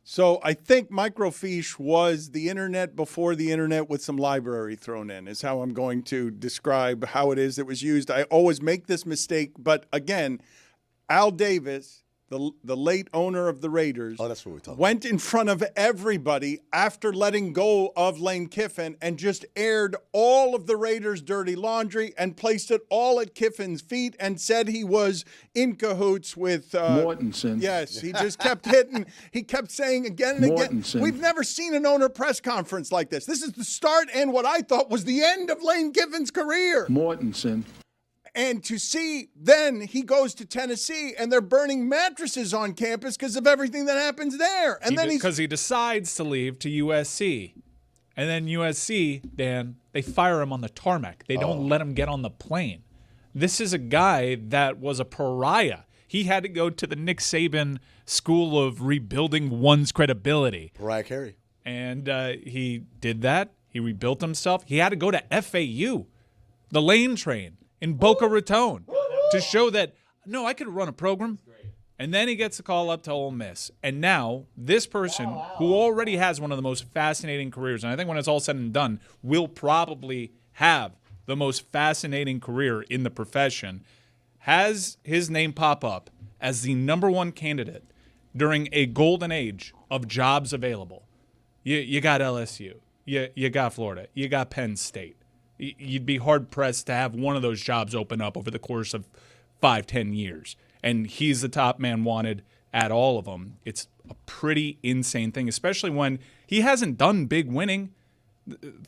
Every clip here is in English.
So I think microfiche was the internet before the internet with some library thrown in, is how I'm going to describe how it is that was used. I always make this mistake, but again, Al Davis, the late owner of the Raiders, that's what we're talking went in front of everybody after letting go of Lane Kiffin and just aired all of the Raiders' dirty laundry and placed it all at Kiffin's feet and said he was in cahoots with Mortensen. Yes, he just kept hitting. He kept saying again and again, we've never seen an owner press conference like this. This is the start and what I thought was the end of Lane Kiffin's career. Mortensen. And to see then he goes to Tennessee and they're burning mattresses on campus because of everything that happens there. And then because he decides to leave to USC. And then USC, Dan, they fire him on the tarmac. They don't let him get on the plane. This is a guy that was a pariah. He had to go to the Nick Saban school of rebuilding one's credibility. Pariah Carey. And he did that. He rebuilt himself. He had to go to FAU, the Lane Train, in Boca Raton to show that, no, I could run a program. And then he gets a call up to Ole Miss. And now this person who already has one of the most fascinating careers, and I think when it's all said and done, will probably have the most fascinating career in the profession, has his name pop up as the number one candidate during a golden age of jobs available. You got LSU. You got Florida. You got Penn State. You'd be hard-pressed to have one of those jobs open up over the course of 5-10 years. And he's the top man wanted at all of them. It's a pretty insane thing, especially when he hasn't done big winning.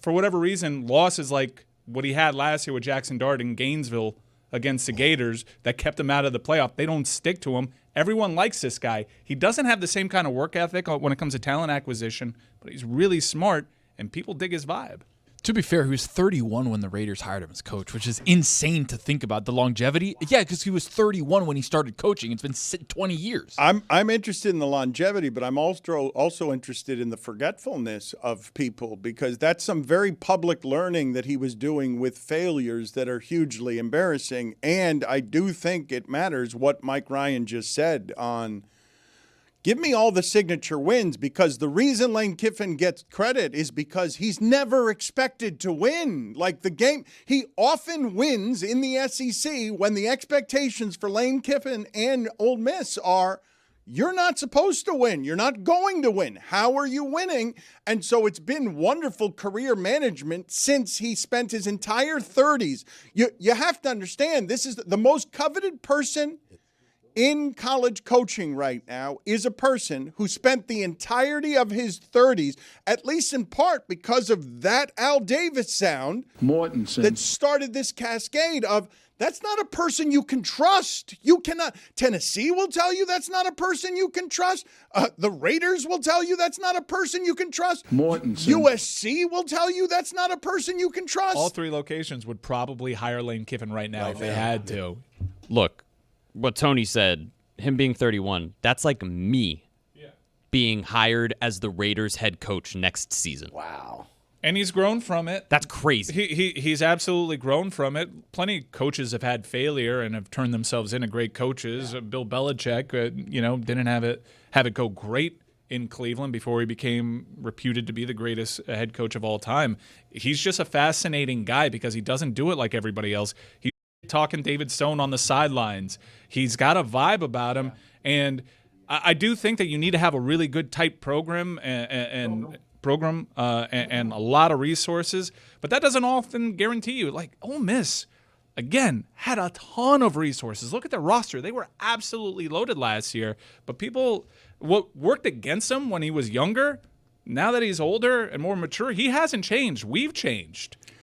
For whatever reason, losses like what he had last year with Jackson Dart in Gainesville against the Gators that kept him out of the playoff, they don't stick to him. Everyone likes this guy. He doesn't have the same kind of work ethic when it comes to talent acquisition, but he's really smart, and people dig his vibe. To be fair, he was 31 when the Raiders hired him as coach, which is insane to think about. The longevity. Yeah, because he was 31 when he started coaching. It's been 20 years. I'm interested in the longevity, but I'm also interested in the forgetfulness of people, because that's some very public learning that he was doing with failures that are hugely embarrassing. And I do think it matters what Mike Ryan just said on give me all the signature wins, because the reason Lane Kiffin gets credit is because he's never expected to win. Like the game, he often wins in the SEC when the expectations for Lane Kiffin and Ole Miss are, you're not supposed to win. You're not going to win. How are you winning? And so it's been wonderful career management since he spent his entire 30s. You have to understand, this is the most coveted person in college coaching right now is a person who spent the entirety of his 30s, at least in part because of that Al Davis sound, Mortensen, that started this cascade of, that's not a person you can trust. You cannot. Tennessee will tell you that's not a person you can trust. The Raiders will tell you that's not a person you can trust. Mortensen. USC will tell you that's not a person you can trust. All three locations would probably hire Lane Kiffin right now if they had to. Look, what Tony said, him being 31, that's like me being hired as the Raiders head coach next season. Wow. And he's grown from it. That's crazy. He's absolutely grown from it. Plenty of coaches have had failure and have turned themselves into great coaches. Bill Belichick, didn't have it go great in Cleveland before he became reputed to be the greatest head coach of all time. He's just a fascinating guy because he doesn't do it like everybody else. He's talking David Stone on the sidelines. He's got a vibe about him, and I do think that you need to have a really good tight program and a lot of resources, but that doesn't often guarantee you. Like Ole Miss, again, had a ton of resources. Look at their roster. They were absolutely loaded last year, but what worked against him when he was younger, now that he's older and more mature, he hasn't changed. We've changed.